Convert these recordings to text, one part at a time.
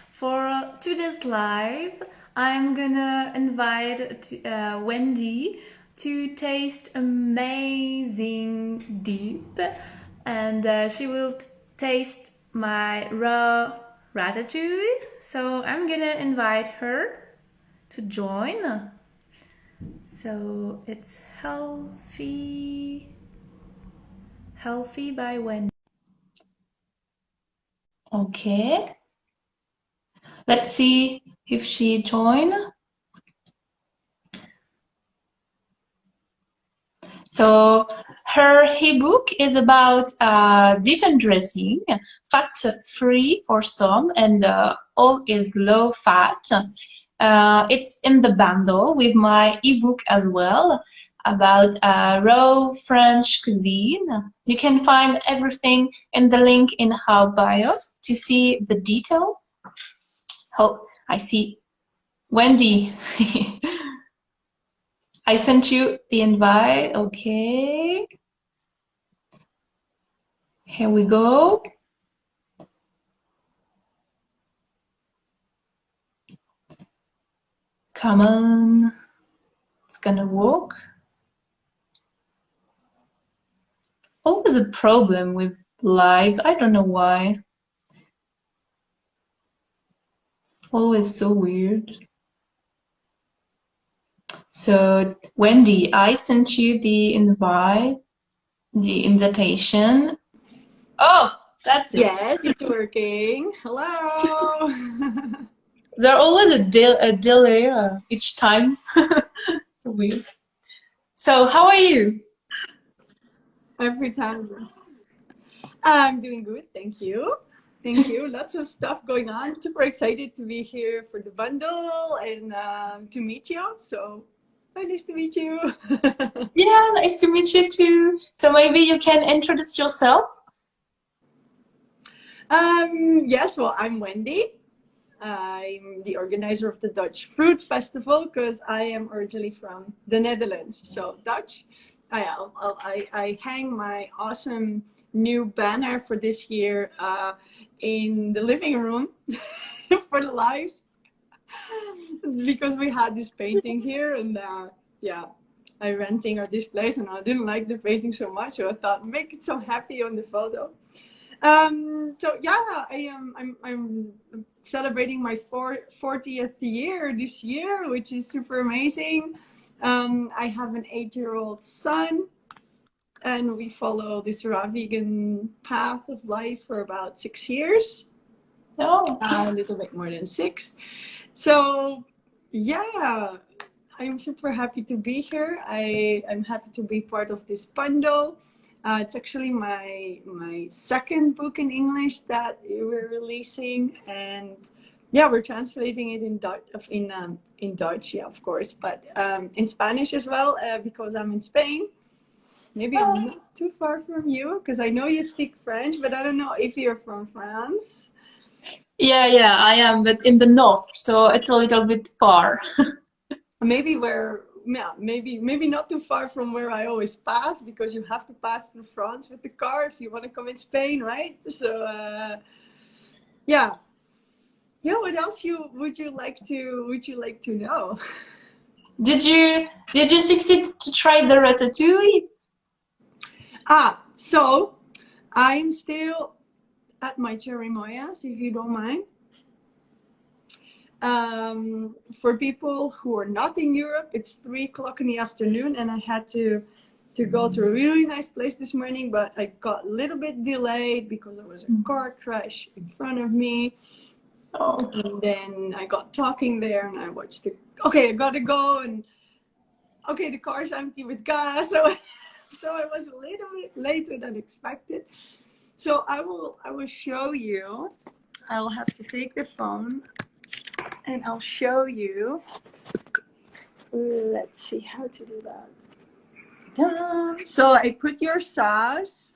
For today's live, I'm gonna invite Wendy to taste amazing dip, and she will taste my raw ratatouille. So I'm gonna invite her to join. So it's healthy by Wendy. Okay. Let's see if she join. So her ebook is about dip and dressing, fat-free for some, and all is low fat. It's in the bundle with my ebook as well about raw French cuisine. You can find everything in the link in our bio to see the detail. Oh, I see Wendy. I sent you the invite. Okay. Here we go. Come on. It's gonna work. Always a problem with lives. I don't know why. It's always so weird. So, Wendy, I sent you the invitation. Oh, that's it. Yes, it's working. Hello. There's always a delay each time. So weird. So, how are you? Every time. I'm doing good, thank you. Thank you. Lots of stuff going on. Super excited to be here for the bundle and to meet you. So, very nice to meet you. Yeah, nice to meet you too. So maybe you can introduce yourself. Yes, well, I'm Wendy. I'm the organizer of the Dutch Fruit Festival because I am originally from the Netherlands, so Dutch. I hang my awesome new banner for this year in the living room for the lives because we had this painting here and yeah, I renting our displays and I didn't like the painting so much, so I thought make it so happy on the photo. So yeah, I'm celebrating my 40th year this year, which is super amazing. I have an 8-year-old son, and we follow this raw vegan path of life for about 6 years. Oh, A little bit more than 6. So yeah, I'm super happy to be here. I'm happy to be part of this bundle. It's actually my second book in English that we're releasing, and yeah, we're translating it in Dutch, in Dutch, yeah, of course, but in Spanish as well because I'm in Spain. Maybe I'm not too far from you because I know you speak French, but I don't know if you're from France. yeah, I am, but in the north, so it's a little bit far. Maybe where, yeah, maybe not too far from where I always pass because you have to pass through France with the car if you want to come in Spain, right? So yeah, yeah. What else would you like to know? Did you succeed to try the ratatouille? So I'm still at my cherimoyas, if you don't mind. For people who are not in Europe, it's 3 o'clock in the afternoon, and I had to go to a really nice place this morning, but I got a little bit delayed because there was a car crash in front of me. Oh, And then I got talking there, and I watched okay, I gotta go, and okay, the car's empty with gas, so so I was a little bit later than expected. So I will show you. I'll have to take the phone and I'll show you. Let's see how to do that. So I put your sauce,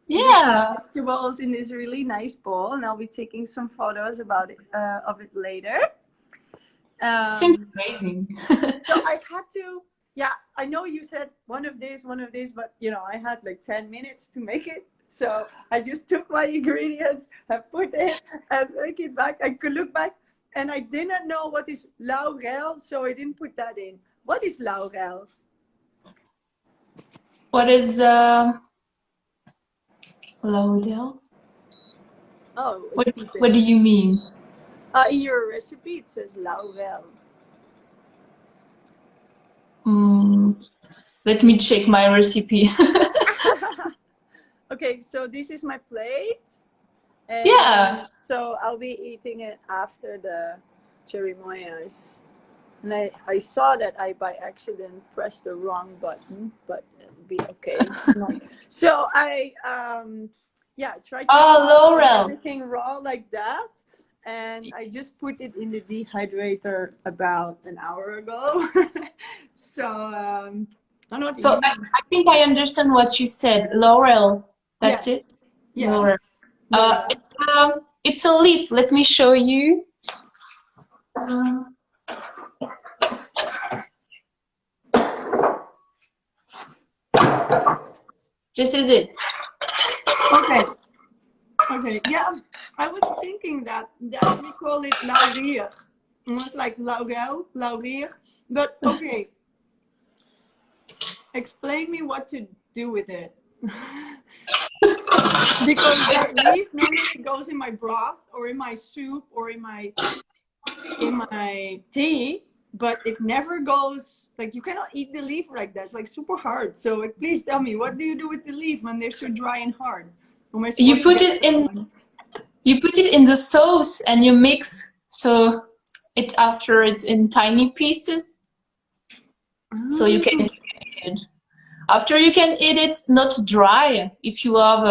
yeah. vegetables in this really nice bowl, and I'll be taking some photos about it of it later. Seems amazing. So I had to. Yeah, I know you said one of these, but you know I had like 10 minutes to make it. So I just took my ingredients, I put it, and make it back. I could look back, and I did not know what is laurel, so I didn't put that in. What is laurel? What is laurel? Oh, What do you mean? in your recipe it says laurel. Let me check my recipe. Okay, so this is my plate. And Yeah. so I'll be eating it after the cherimoyas. And I saw that I by accident pressed the wrong button, but it'll be okay. It's not. So I yeah, tried to Laurel. everything raw like that. And I just put it in the dehydrator about an hour ago. So So I think I understand what you said. Laurel. That's yes. it? Yes. Laurel. Laurel. It's a leaf. Let me show you. This is it. Okay. Okay. Yeah, I was thinking that we call it laurier. It was like laurel, laurier. But okay. Explain me what to do with it. Because that leaf normally goes in my broth or in my soup or in my tea, but it never goes, like, you cannot eat the leaf like that. It's like super hard. So please tell me, what do you do with the leaf when they're so dry and hard? You put it in the sauce and you mix, so after it's in tiny pieces, so you can eat it. After you can eat it not dry. If you have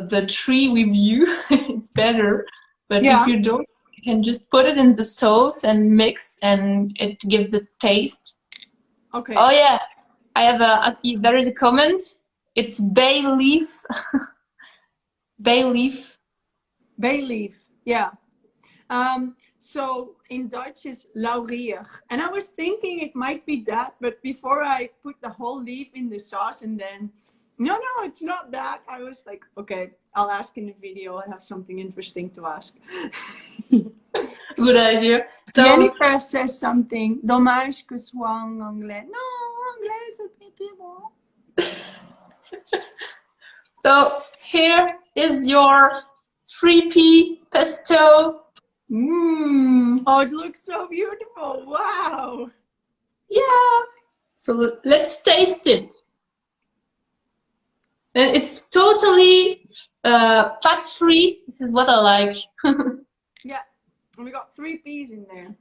the tree with you, it's better. But if you don't, you can just put it in the sauce and mix, and it gives the taste. Okay. Oh yeah, I have there is a comment. It's bay leaf. Bay leaf. Bay leaf. Yeah. So in Dutch is laurier. And I was thinking it might be that, but before I put the whole leaf in the sauce and then, no, it's not that. I was like, okay, I'll ask in the video. I have something interesting to ask. Good idea. So Jennifer says something. Dommage que soit en anglais. No, anglais c'est petit bon. So here is your 3P pesto. Oh, it looks so beautiful. Wow. Yeah. So let's taste it. And it's totally fat-free. This is what I like. Yeah. And we got 3 peas in there.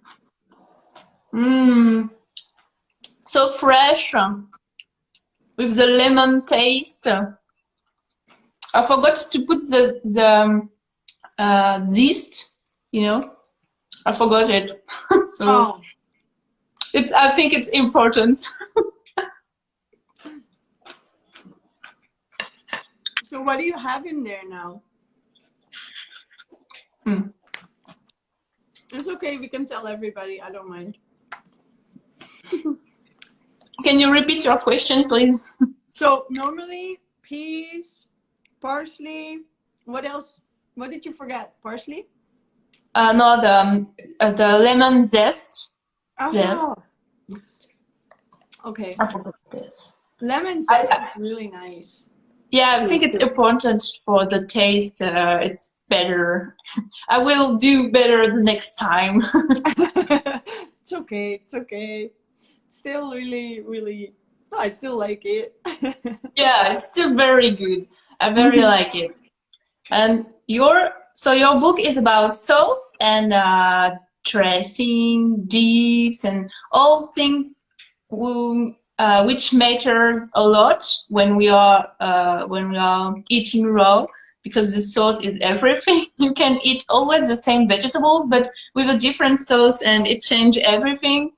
So fresh. With the lemon taste. I forgot to put the yeast, you know. I forgot it. So I think it's important. So what do you have in there now? It's okay, we can tell everybody, I don't mind. Can you repeat your question, please? So normally peas, parsley, what else? What did you forget? Parsley? No, the lemon zest. Zest. Okay. I forgot this. Lemon zest is really nice. Yeah, I think it's important for the taste. It's better. I will do better the next time. It's okay. It's okay. Still really, no, I still like it. Yeah, it's still very good. I very like it. And your book is about sauce and dressing, dips, and all things which matters a lot when we are eating raw, because the sauce is everything. You can eat always the same vegetables, but with a different sauce, and it changes everything.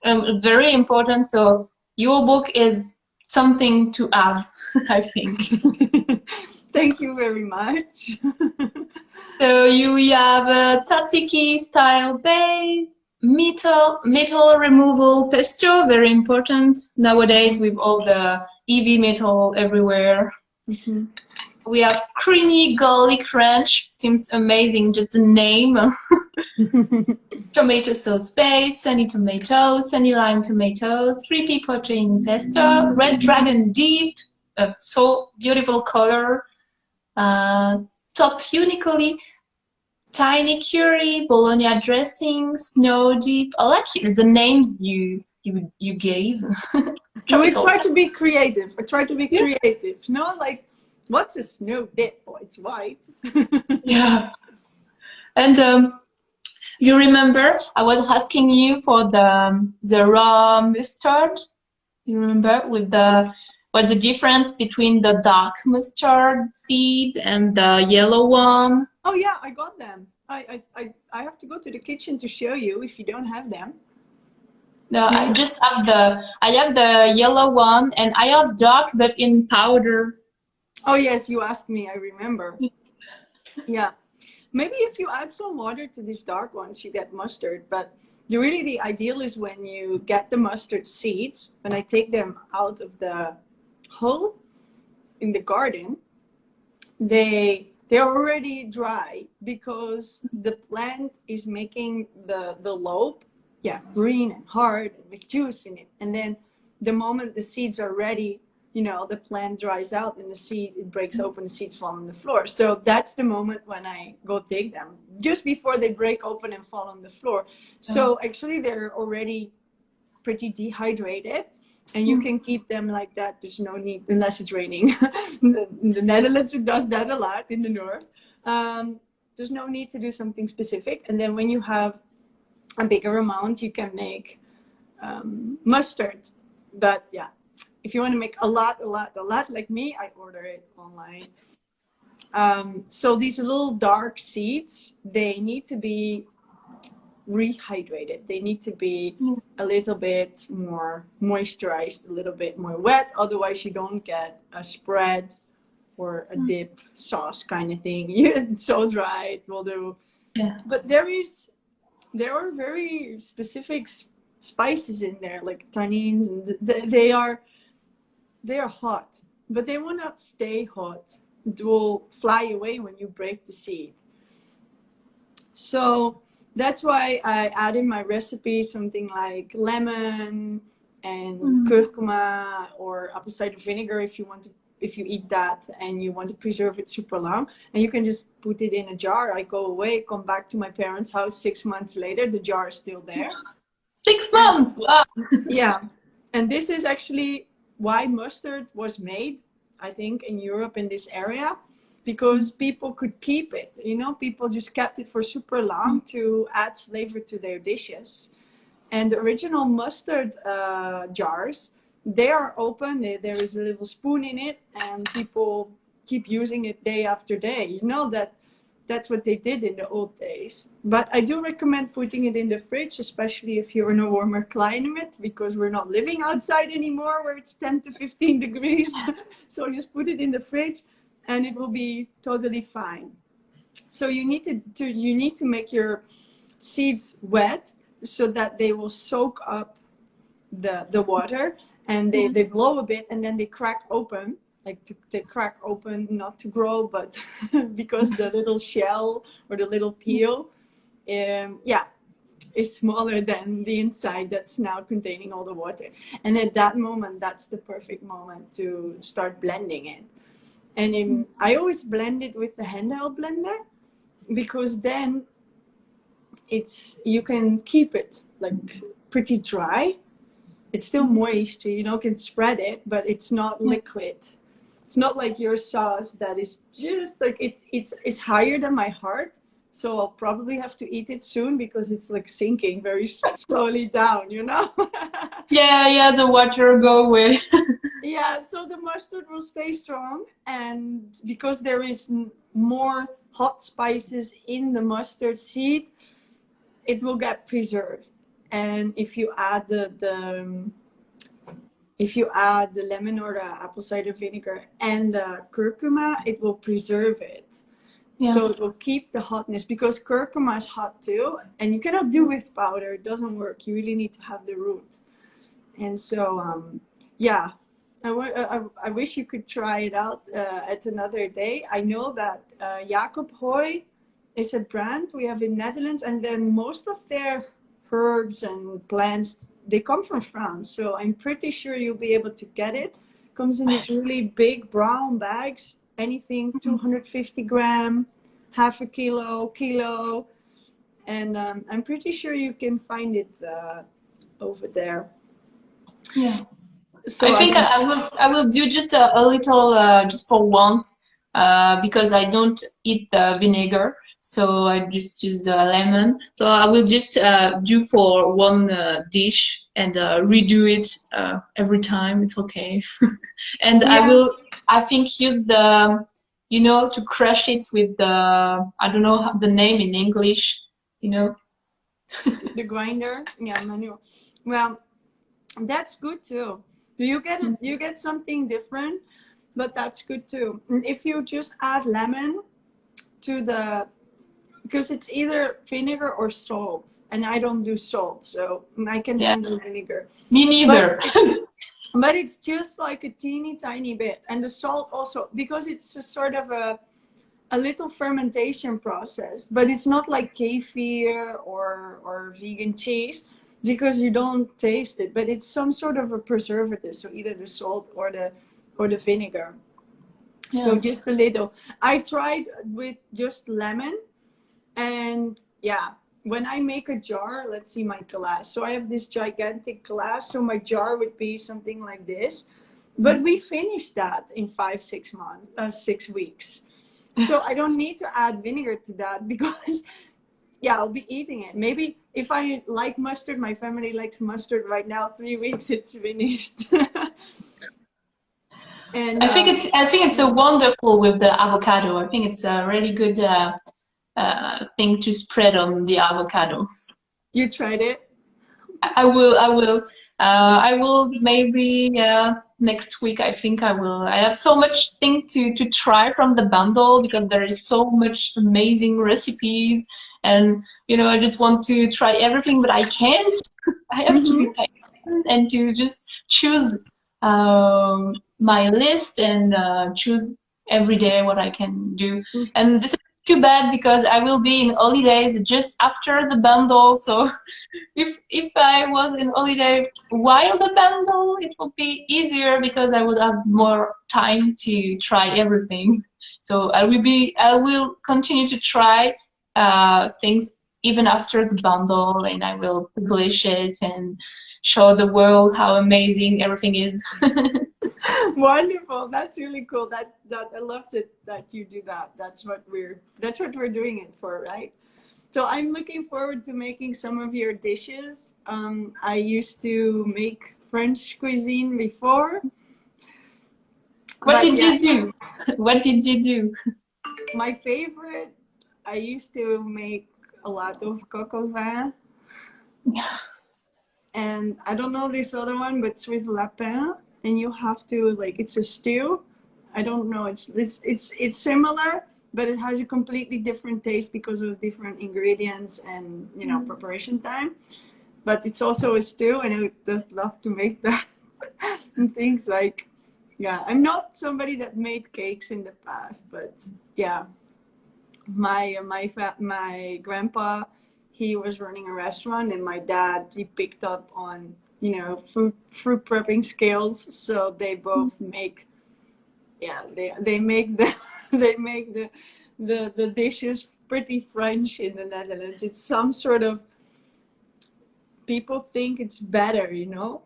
It's very important. So your book is something to have, I think. Thank you very much. So you have a tzatziki style base, metal removal pesto, very important nowadays with all the EV metal everywhere. we have creamy garlic ranch. Seems amazing, just the name. Tomato sauce base, sunny tomatoes, sunny lime tomatoes, 3P protein pesto, red dragon dip, so beautiful color. Top uniquely tiny curry, bologna dressing, snow dip. I like the names you gave. We Tropical. try to be creative. I try to be Yeah. creative. No, like, what's a snow dip? Oh, it's white. Yeah. And you remember I was asking you for the raw mustard. You remember with the what's the difference between the dark mustard seed and the yellow one? Oh yeah, I got them. I have to go to the kitchen to show you if you don't have them. No, I have the yellow one and I have dark but in powder. Oh yes, you asked me, I remember. Yeah. Maybe if you add some water to these dark ones, you get mustard. But really the ideal is when you get the mustard seeds, when I take them out of the hole in the garden, they're already dry because the plant is making the lobe, yeah, green and hard and with juice in it. And then the moment the seeds are ready, you know, the plant dries out and the seed, it breaks open, the seeds fall on the floor. So that's the moment when I go dig them, just before they break open and fall on the floor. So actually they're already pretty dehydrated and you can keep them like that. There's no need, unless it's raining. In the Netherlands, it does that a lot in the north. There's no need to do something specific. And then when you have a bigger amount, you can make mustard. But yeah, if you want to make a lot like me, I order it online. So these little dark seeds, they need to be rehydrated. They need to be a little bit more moisturized, a little bit more wet. Otherwise, you don't get a spread or a dip sauce kind of thing. It's so dry, it will do. Yeah. But there are very specific spices in there, like tannins, and they are hot, but they will not stay hot. It will fly away when you break the seed. So that's why I add in my recipe something like lemon and curcuma or apple cider vinegar if you eat that and you want to preserve it super long. And you can just put it in a jar. I go away, come back to my parents' house 6 months later, the jar is still there. 6 months! Wow! Yeah. And this is actually why mustard was made, I think, in Europe, in this area, because people could keep it. You know, people just kept it for super long to add flavor to their dishes. And the original mustard jars, they are open. There is a little spoon in it, and people keep using it day after day. You know, that's what they did in the old days. But I do recommend putting it in the fridge, especially if you're in a warmer climate, because we're not living outside anymore where it's 10 to 15 degrees. So just put it in the fridge and it will be totally fine. So you need to make your seeds wet so that they will soak up the water, and they glow a bit, and then they crack open. Like they crack open, not to grow, but because the little shell or the little peel, is smaller than the inside that's now containing all the water. And at that moment, that's the perfect moment to start blending it. And I always blend it with the handheld blender, because then you can keep it like pretty dry. It's still moist, you know, can spread it, but it's not liquid. It's not like your sauce that is just like, it's higher than my heart. So I'll probably have to eat it soon because it's like sinking very slowly down, you know? Yeah, the water go away. Yeah, so the mustard will stay strong, and because there is more hot spices in the mustard seed, it will get preserved. And if you add the lemon or the apple cider vinegar and the curcuma, it will preserve it. Yeah. So it will keep the hotness, because curcuma is hot too, and you cannot do with powder. It doesn't work. You really need to have the root. And so, yeah, I wish you could try it out at another day. I know that Jacob Hoy is a brand we have in Netherlands, and then most of their herbs and plants, they come from France. So I'm pretty sure you'll be able to get it. Comes in these really big brown bags, anything 250 gram, half a kilo, and I'm pretty sure you can find it over there. Yeah. So I think I will do just a little just for once because I don't eat vinegar, so I just use lemon. So I will just do for one dish and redo it every time. It's okay. And yeah, I think use the you know to crush it with the I don't know the name in English. You know. the grinder, yeah, manual. Well, that's good too. You get something different, but that's good too. And if you just add lemon to the, because it's either vinegar or salt, and I don't do salt, so I can Yeah. handle vinegar. Me neither. But it's just like a teeny tiny bit, and the salt also, because it's a sort of a little fermentation process, but it's not like kefir or vegan cheese because you don't taste it, but it's some sort of a preservative, so either the salt or the vinegar. Yeah. So just a little. I tried with just lemon, and yeah, when I make a jar, let's see my glass. So I have this gigantic glass, so my jar would be something like this, but we finished that in 5 6 months 6 weeks. So I don't need to add vinegar to that because yeah, I'll be eating it. Maybe if I like mustard, my family likes mustard right now, 3 weeks it's finished. And I think it's a wonderful with the avocado. I think it's a really good thing to spread on the avocado. you tried it? I will I will maybe next week. I think I will. I have so much thing to try from the bundle because there is so much amazing recipes, and you know I just want to try everything, but I can't. I have to be patient and to just choose my list and choose every day what I can do. And this is too bad because I will be in holidays just after the bundle. So if I was in holiday while the bundle, it would be easier because I would have more time to try everything. So I will continue to try things even after the bundle, and I will publish it and show the world how amazing everything is. Wonderful. That's really cool. That I love that you do that. That's what we're doing it for, right? So I'm looking forward to making some of your dishes. I used to make French cuisine before, What but did yeah, you do? What did you do? my favorite. I used to make a lot of coq au vin, Yeah. and I don't know this other one, but it's with lapin, and you have to like it's a stew. I don't know. It's similar, but it has a completely different taste because of different ingredients and preparation time. But it's also a stew, and I would love to make that and things like. Yeah, I'm not somebody that made cakes in the past, but yeah, my grandpa, he was running a restaurant, and my dad, he picked up on fruit prepping skills, so they both make, yeah, they make the they make the dishes pretty French in the Netherlands. It's some sort of, people think it's better,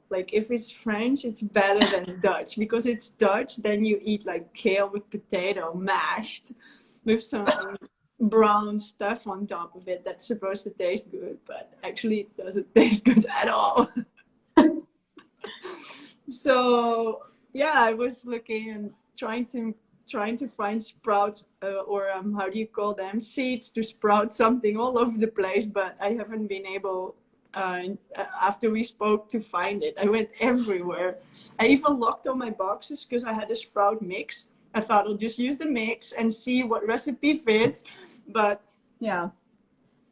like if it's French, it's better than Dutch, because it's Dutch, then you eat like kale with potato mashed with some brown stuff on top of it that's supposed to taste good, but actually it doesn't taste good at all. So yeah, I was looking and trying to find sprouts, or how do you call them, seeds to sprout something all over the place, but I haven't been able, after we spoke, to find it. I went everywhere. I even locked all my boxes because I had a sprout mix. I thought I'll just use the mix and see what recipe fits, but yeah,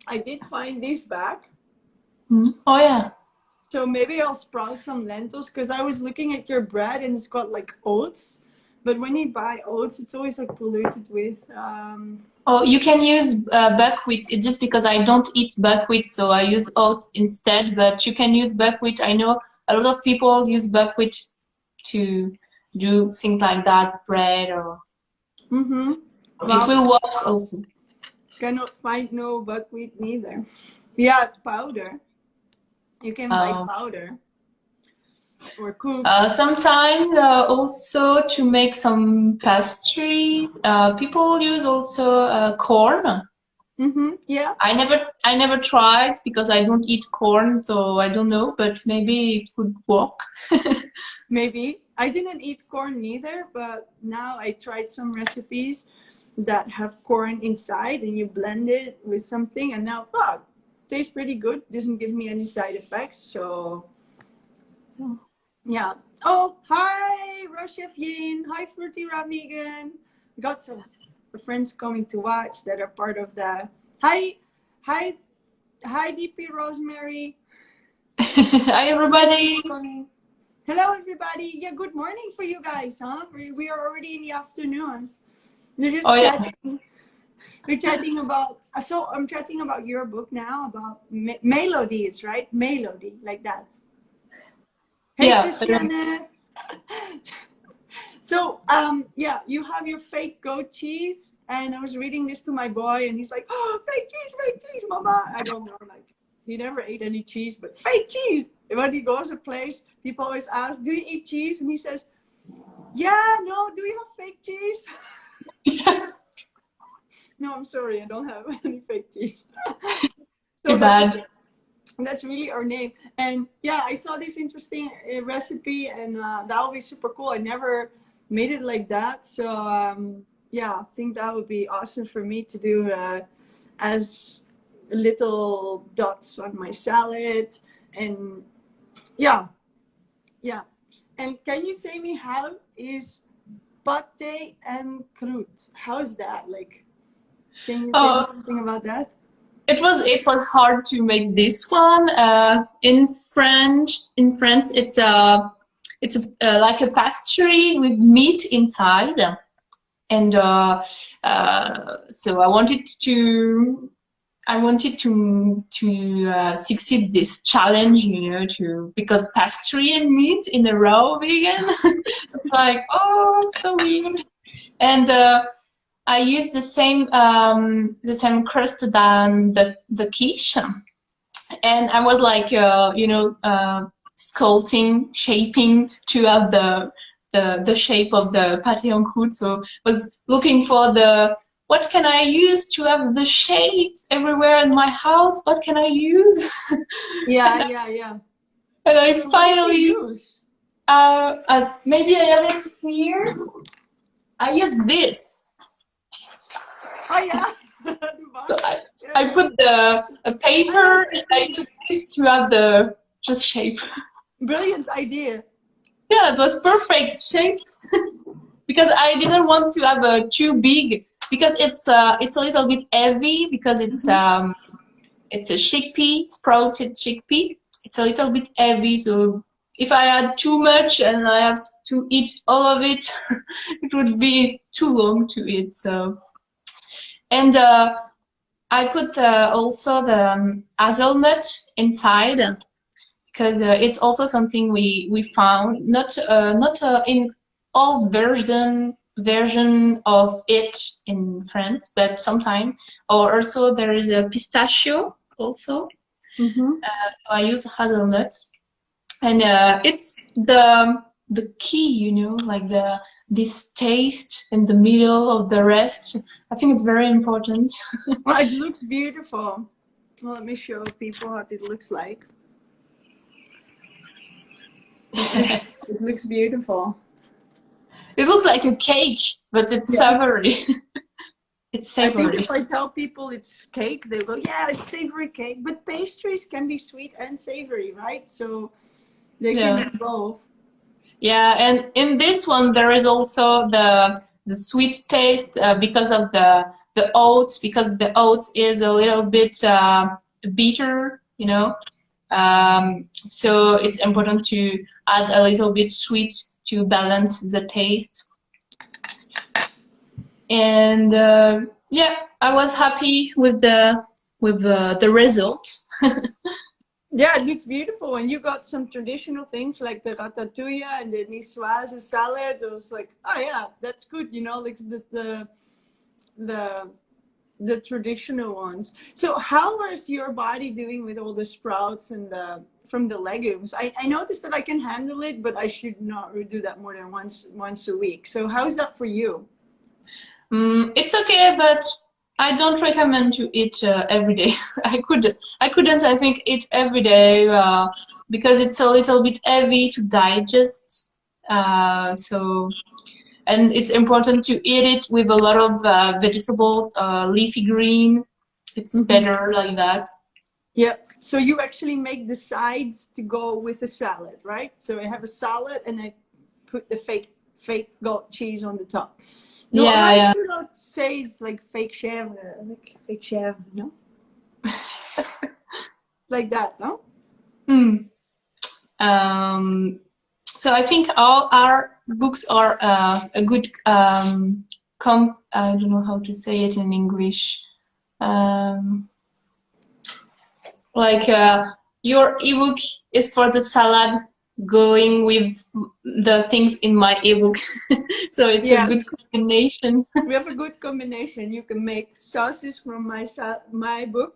I did find this back. Oh yeah. So maybe I'll sprout some lentils, because I was looking at your bread and it's got like oats. But when you buy oats, it's always like polluted with. Oh, you can use buckwheat. It's just because I don't eat buckwheat, so I use oats instead. But you can use buckwheat. I know a lot of people use buckwheat to do things like that, bread or. Mm-hmm. It will work also. Cannot find no buckwheat neither. Yeah, powder. You can buy powder or cook. Sometimes also to make some pastries, people use also corn. Mm-hmm. Yeah. I never tried because I don't eat corn, so I don't know, but maybe it would work. Maybe. I didn't eat corn neither, but now I tried some recipes that have corn inside and you blend it with something, and now, wow, tastes pretty good. Doesn't give me any side effects, so yeah. Oh, hi, Rochef Yin. Hi, Fruity Ramigan. Got some friends coming to watch that are part of the. Hi, hi, hi, DP Rosemary. Hi, everybody. Hello, everybody. Yeah, good morning for you guys, huh? We are already in the afternoon. They're just chatting. Yeah. We're chatting about. So I'm chatting about your book now about melodies, right? Melodie, like that. Hey, yeah. Christiane. So, yeah, you have your fake goat cheese, and I was reading this to my boy, and he's like, "Oh, fake cheese, mama." I don't know, like he never ate any cheese, but fake cheese. And when he goes to a place, people always ask, "Do you eat cheese?" And he says, "Yeah, no. Do you have fake cheese?" No, I'm sorry, I don't have any fake cheese. So too bad. That's really our name. And yeah, I saw this interesting recipe, and that would be super cool. I never made it like that, so yeah, I think that would be awesome for me to do as little dots on my salad. And yeah. And can you say me, how is pâté and croûte? How's that? Like, can you say something about that? It was hard to make this one. In France, it's like a pastry with meat inside, and so I wanted to succeed this challenge, you know, because pastry and meat in a row vegan. It's like, oh, it's so weird. And I used the same crust than the quiche, and I was like, sculpting, shaping to have the shape of the pâté en croûte. So was looking for what can I use to have the shapes everywhere in my house? What can I use? Yeah. And I So finally, maybe I have it here. I use this. Oh yeah. So I put a paper and I use this to have the just shape. Brilliant idea. Yeah, it was perfect shape. Because I didn't want to have a too big, because it's a little bit heavy, because it's a chickpea, sprouted chickpea. It's a little bit heavy, so if I had too much and I have to eat all of it, it would be too long to eat. So, and I put also the hazelnut inside, because it's also something we found not in all version of it in France, but sometimes. Or also there is a pistachio also. So I use hazelnut, and it's the key, you know, like this taste in the middle of the rest. I think it's very important. Well, it looks beautiful. Well, let me show people what it looks like. It looks beautiful. It looks like a cake, but it's savory. It's savory. I think if I tell people it's cake, they go, "Yeah, it's savory cake." But pastries can be sweet and savory, right? So they can be both. Yeah, and in this one there is also the sweet taste because of the oats, because the oats is a little bit bitter, you know. So it's important to add a little bit sweet to balance the taste. And yeah, I was happy with the results. Yeah, it looks beautiful, and you got some traditional things like the ratatouille and the niçoise salad. It was like, oh yeah, that's good, you know, like the the traditional ones. So how is your body doing with all the sprouts and the from the legumes? I noticed that I can handle it, but I should not do that more than once a week. So how is that for you? It's okay, but I don't recommend to eat every day. I couldn't, I think, eat every day because it's a little bit heavy to digest. So, and it's important to eat it with a lot of vegetables, leafy green. It's Mm-hmm. better like that. Yeah. So you actually make the sides to go with the salad, right? So I have a salad and I put the fake goat cheese on the top. No, Yeah, how do yeah. you not say it's like fake chèvre, like fake chèvre, no? Like that, no? Hmm. So I think all our books are a good I don't know how to say it in English. Um, like your ebook is for the salad going with the things in my ebook. So it's a good Yes. combination. We have a good combination. You can make sauces from my book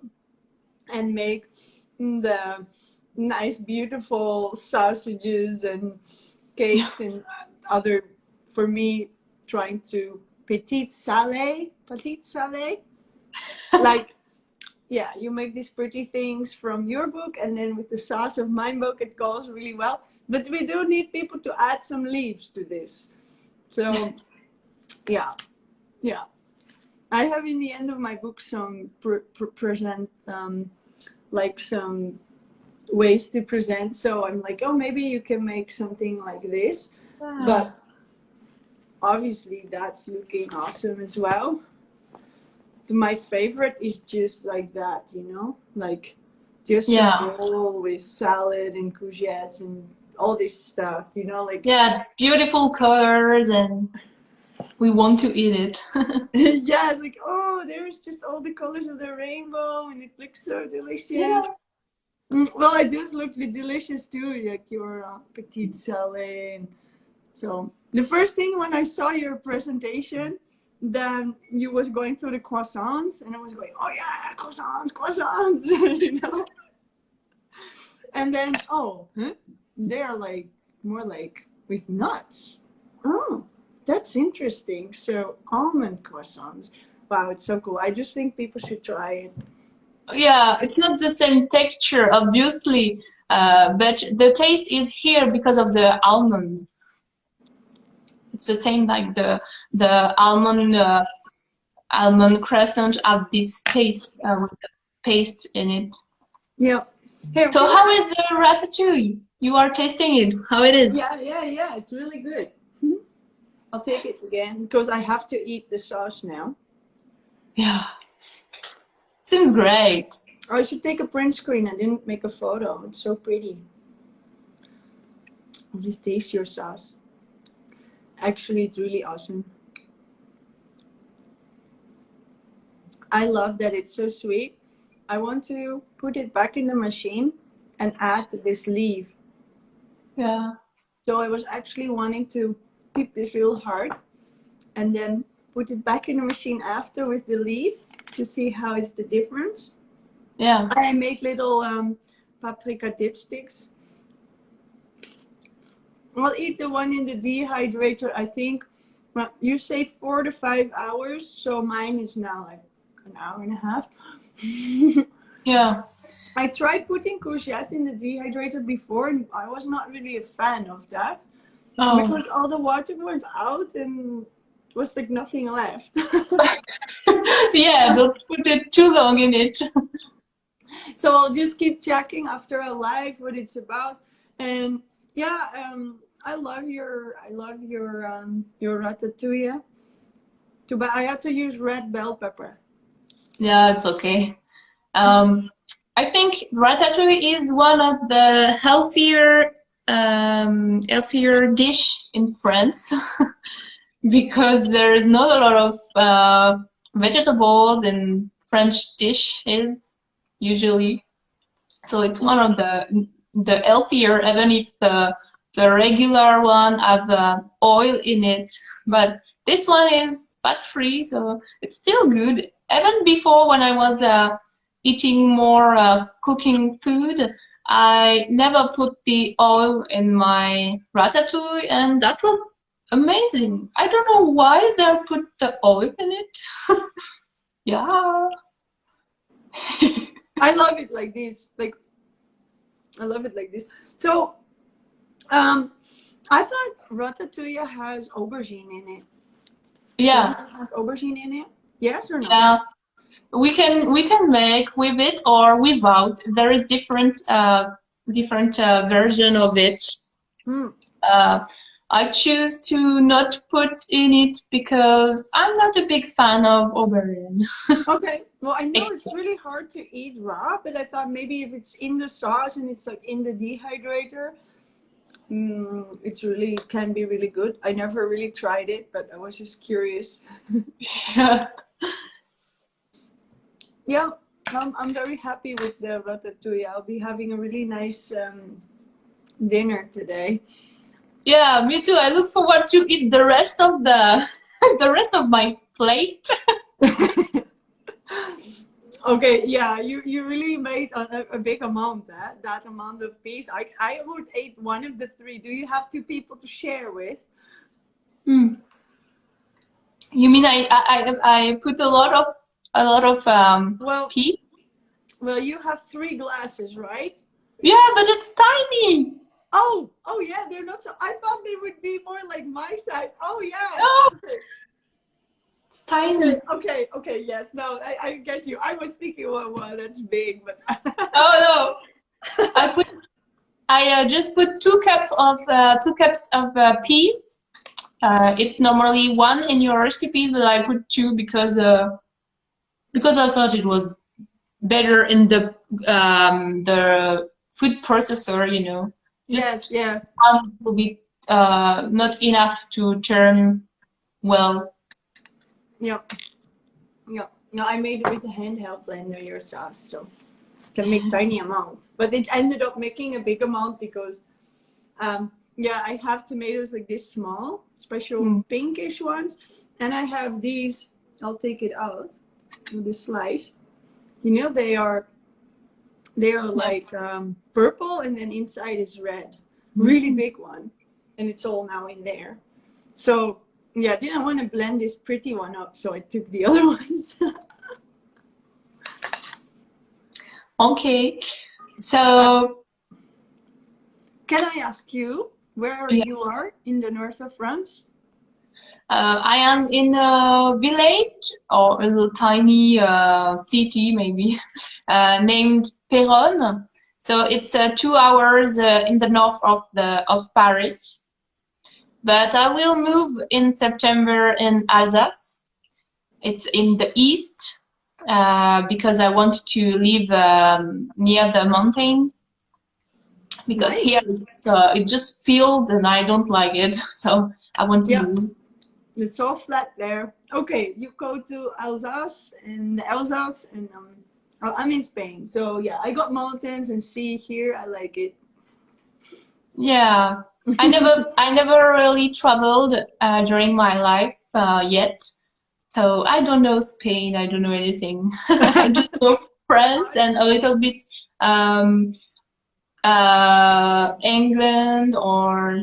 and make the nice, beautiful sausages and cakes and other. For me, trying to petite salé, like yeah, you make these pretty things from your book, and then with the sauce of my book, it goes really well. But we do need people to add some leaves to this. So yeah, yeah. I have in the end of my book some present like some ways to present. So I'm like, oh, maybe you can make something like this. Wow. But obviously, that's looking awesome as well. My favorite is just like that, you know, like just a Yeah, bowl with salad and courgettes and all this stuff, you know, like yeah, it's beautiful colors and we want to eat it. yeah, it's like, oh, there's just all the colors of the rainbow and it looks so delicious. Yeah. Well, it does look delicious too, like your petite salad. So the first thing when I saw your presentation, then you was going through the croissants, and I was going, oh yeah, croissants, croissants, you know. And then oh, huh? They're like more like with nuts. Oh, that's interesting. So almond croissants. Wow, it's so cool. I just think people should try it. Yeah, it's not the same texture, obviously, but the taste is here because of the almond. It's the same like the almond croissant have this taste with the paste in it. Yeah. Hey, So can how I? is the ratatouille? You are tasting it. How it is? Yeah, yeah, yeah. It's really good. I'll take it again because I have to eat the sauce now. Yeah, seems great. Oh, I should take a print screen. I didn't make a photo. It's so pretty. I'll just taste your sauce. Actually, it's really awesome. I love that it's so sweet. I want to put it back in the machine and add this leaf. Yeah, So I was actually wanting to keep this little heart and then put it back in the machine after with the leaf to see how it's the difference. yeah, I made little paprika dipsticks. I'll eat the one in the dehydrator. I think well, you say 4 to 5 hours, so mine is now like an hour and a half. yeah. I tried putting courgette in the dehydrator before, and I was not really a fan of that Oh, because all the water was out and was like nothing left. yeah. Don't put it too long in it. So I'll just keep checking after I live what it's about. And yeah, I love your ratatouille. But I have to use red bell pepper. Yeah, it's okay. Um, I think ratatouille is one of the healthier dish in France because there is not a lot of vegetables in French dishes usually. So it's one of the healthier, even if the regular one have oil in it. But this one is fat free, so it's still good. Even before, when I was eating more cooking food, I never put the oil in my ratatouille, and that was amazing. I don't know why they put the oil in it. Yeah. I love it like this. Like, I love it like this. So, I thought ratatouille has aubergine in it. Yeah. Does it have aubergine in it? Yes or no? Yeah. We can make with it or without. There is different version of it. Mm. I choose to not put in it because I'm not a big fan of aubergine. Okay. Well, I know it's really hard to eat raw, but I thought maybe if it's in the sauce and it's like in the dehydrator, it's really can be really good. I never really tried it, but I was just curious. Yeah. Yeah, I'm very happy with the ratatouille. I'll be having a really nice dinner today. Yeah, me too. I look forward to eat the rest of the the rest of my plate. Okay, yeah, you really made a big amount, eh? That amount of piece. I would eat one of the three. Do you have two people to share with? Hmm. You mean I put a lot of Well, pea? well, you have three glasses, right? Yeah, but it's tiny. Oh yeah, they're not so. I thought they would be more like my size. Oh yeah. No, Okay. it's Okay, tiny. okay, yes. No, I get you. I was thinking, well, that's big, but Oh no, I just put 2 cups of peas. It's normally one in your recipe, but I put two because I thought it was better in the food processor. Just yes, yeah, one will be not enough to turn well. yeah, yeah. No, I made it with a handheld blender your sauce, so can make tiny amounts. But it ended up making a big amount because, yeah, I have tomatoes like this small, special Mm. pinkish ones, and I have these. I'll take it out with the slice. They are Yeah. like purple, and then inside is red. Really Mhm. big one, and it's all now in there. So yeah, I didn't want to blend this pretty one up, so I took the other ones. Okay. So Can I ask you where yeah, you are in the north of France? I am in a village or a little tiny city, maybe, named Péronne. So it's 2 hours in the north of Paris. But I will move in September in Alsace. It's in the east because I want to live near the mountains because here Nice. it's just fields and I don't like it. So I want to Yeah, move. it's all flat there. Okay, you go to Alsace and Alsace, and I'm in Spain. So yeah, I got mountains and sea here. I like it. Yeah, I never really traveled during my life yet. So I don't know Spain. I don't know anything. I just know France and a little bit um, England or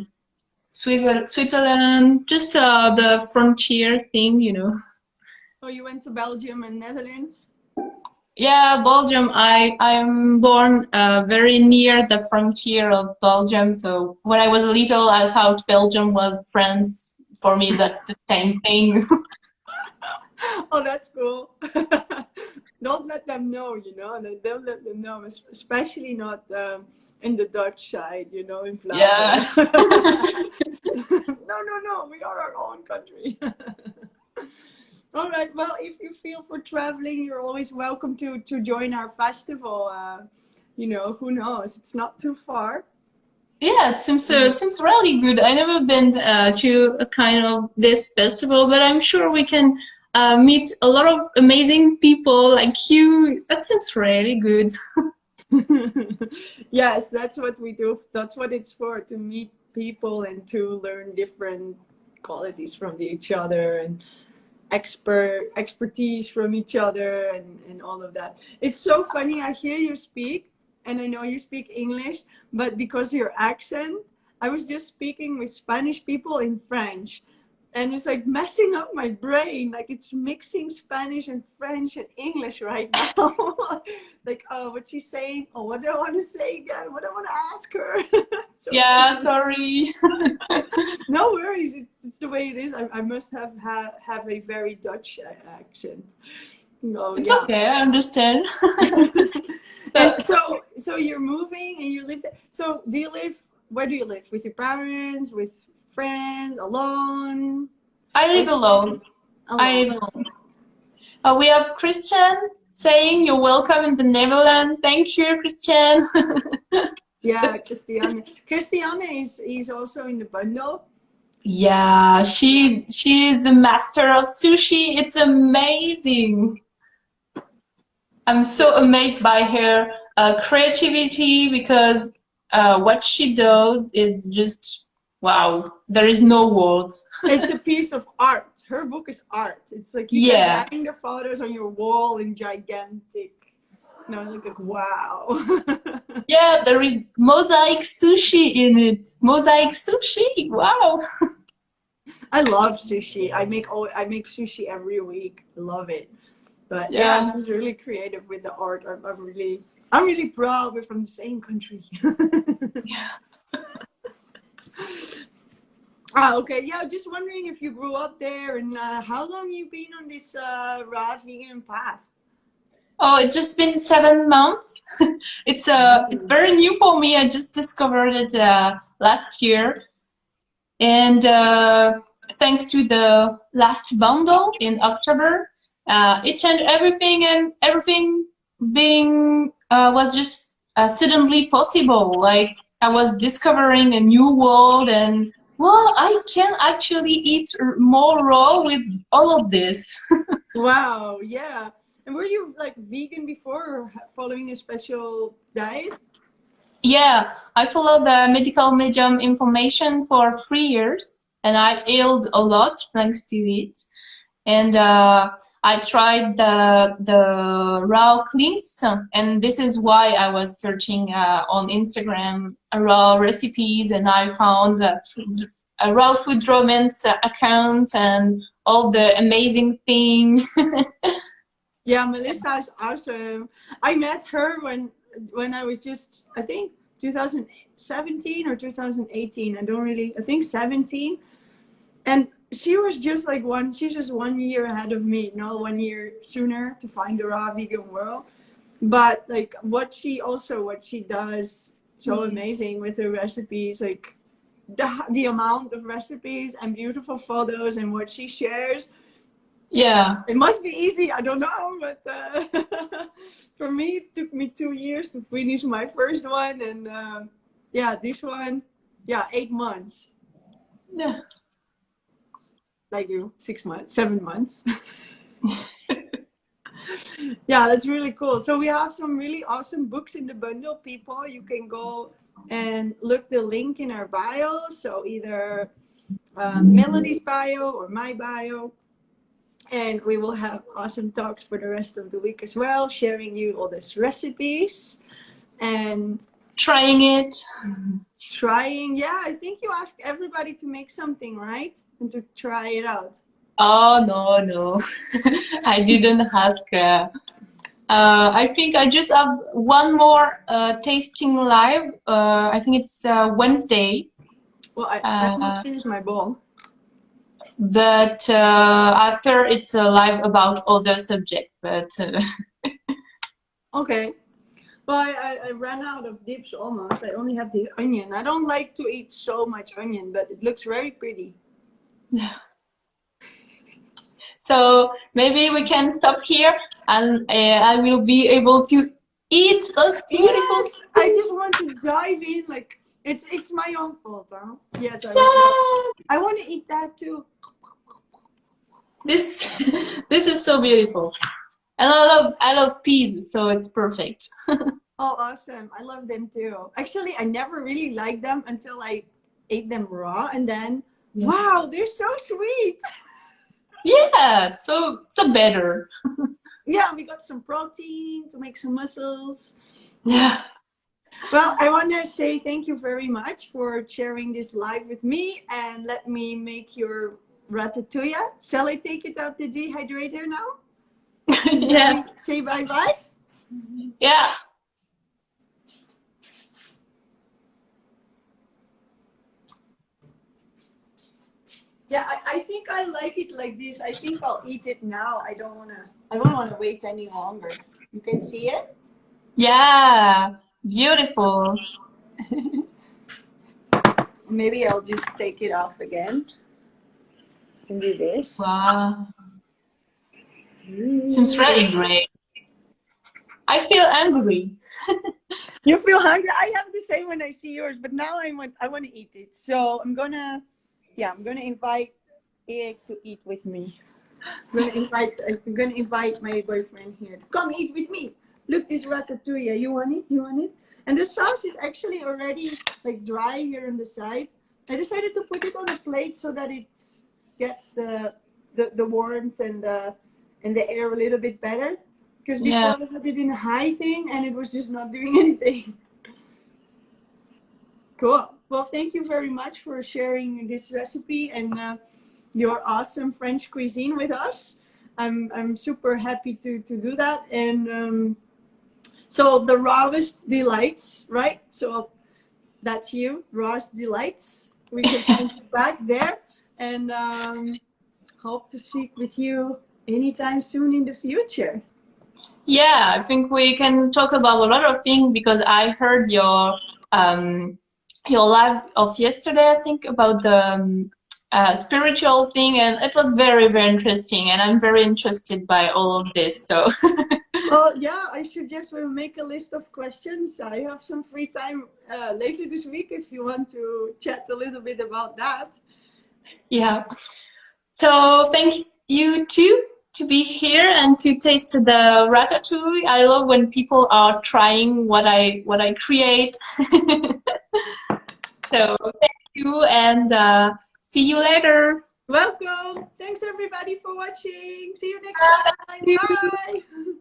Switzerland, just the frontier thing. Oh, you went to Belgium and Netherlands? Yeah, Belgium. I'm born very near the frontier of Belgium, so when I was little, I thought Belgium was France. For me, that's the same thing. Oh, that's cool. Don't let them know, Don't let them know, especially not in the Dutch side, in Vlaanderen. Yeah. No, no, no, we are our own country. All right. Well, if you feel for traveling, you're always welcome to join our festival. You know, who knows? It's not too far. Yeah, it seems really good. I never been to a kind of this festival, but I'm sure we can meet a lot of amazing people like you. That seems really good. Yes, that's what we do. That's what it's for, to meet people and to learn different qualities from each other and expertise from each other and all of that. It's so funny. I hear you speak and I know you speak English, but because of your accent, I was just speaking with Spanish people in French. And it's like messing up my brain. Like it's mixing Spanish and French and English right now. Like, oh, what's she saying? Oh, what do I want to say again? What do I want to ask her? So Yeah, funny. sorry. No worries. It's the way it is. I must have a very Dutch accent. No, It's yeah. okay, I understand. And So so you're moving and you live there. So do you live? Where do you live? With your parents? With friends? Alone? I live With alone. I alone? live alone. We have Christian saying you're welcome in the Netherlands. Thank you, Christian. Yeah, Christiane. Christiane is also in the bundle. Yeah, Yeah. she's the master of sushi. It's amazing. I'm so Yeah. amazed by her creativity because what she does is just wow. There is no words. It's a piece of art. Her book is art. It's like you can Yeah, hang the photos on your wall in gigantic. No, look like wow. yeah. There is mosaic sushi in it. Mosaic sushi. Wow. I love sushi. I make sushi every week. I love it. But yeah, Yeah. she's really creative with the art. I'm really proud we're from the same country. Ah, okay. Yeah, just wondering if you grew up there and how long you've been on this raw vegan path. Oh, it's just been 7 months. It's Mm. very new for me. I just discovered it last year, and thanks to the last bundle in October, it changed everything, and everything being was just suddenly possible. Like I was discovering a new world, and well, I can actually eat more raw with all of this. Wow, yeah. And were you like vegan before or following a special diet? Yeah, I followed the medical medium information for 3 years, and I healed a lot thanks to it. And I tried the raw cleanse, and this is why I was searching on Instagram raw recipes, and I found that a raw food romance account and all the amazing thing. Yeah, Melissa is awesome. I met her when I was just I think 2017 or 2018. I think 17. And she was just like she's just 1 year ahead of me, 1 year sooner to find the raw vegan world. But like what she does so amazing with her recipes, like the amount of recipes and beautiful photos and what she shares. Yeah. It must be easy, I don't know, but for me it took me 2 years to finish my first one, and yeah, this one, yeah, 8 months. Yeah. Like you, 6 months, 7 months. Yeah, that's really cool. So we have some really awesome books in the bundle, people. You can go and look the link in our bio. So either Melodie's bio or my bio. And we will have awesome talks for the rest of the week as well, sharing you all these recipes and Trying it. trying. Yeah, I think you asked everybody to make something, right? And to try it out. Oh, no, no. I didn't ask. I think I just have one more tasting live. I think it's Wednesday. Well, I almost Uh, finished my bowl. but after it's live about other subject. But Okay. Well, I ran out of dips almost. I only have the onion. I don't like to eat so much onion, but it looks very pretty. So maybe we can stop here, and I will be able to eat those beautiful. Yes, I just want to dive in. Like it's my own fault, huh? Yes, Yeah. I want to eat that too. This this is so beautiful, and I love peas, so it's perfect. Oh, awesome! I love them too. Actually, I never really liked them until I ate them raw, and then wow, they're so sweet. Yeah, so better. Yeah, we got some protein to make some muscles. Yeah. Well, I want to say thank you very much for sharing this live with me and let me make your ratatouille. Shall I take it out the dehydrator now? Yeah. Say bye bye. Yeah. Yeah, I think I like it like this. I think I'll eat it now. I don't wanna wait any longer. You can see it? Yeah. Beautiful. Maybe I'll just take it off again and do this. Wow. Seems really great. I feel angry. You feel hungry? I have the same when I see yours, but now I want to eat it. So I'm gonna invite Eric to eat with me. I'm gonna invite my boyfriend here to come eat with me. Look, this ratatouille. You want it? You want it? And the sauce is actually already like dry here on the side. I decided to put it on a plate so that it gets the warmth and the air a little bit better. Because before Yeah. I had it in a high thing and it was just not doing anything. Cool. Well, thank you very much for sharing this recipe and your awesome French cuisine with us. I'm super happy to do that. And so the rawest delights, right? So that's you, rawest delights. We can find you back there, and hope to speak with you anytime soon in the future. Yeah, I think we can talk about a lot of things because I heard your live of yesterday, I think, about the spiritual thing, and it was very, very interesting, and I'm very interested by all of this. So Well, yeah, I suggest we make a list of questions. I have some free time later this week if you want to chat a little bit about that. yeah. So thank you too to be here and to taste the ratatouille. I love when people are trying what I create. So thank you and see you later. Welcome. Thanks everybody for watching. See you next Bye. time. Bye.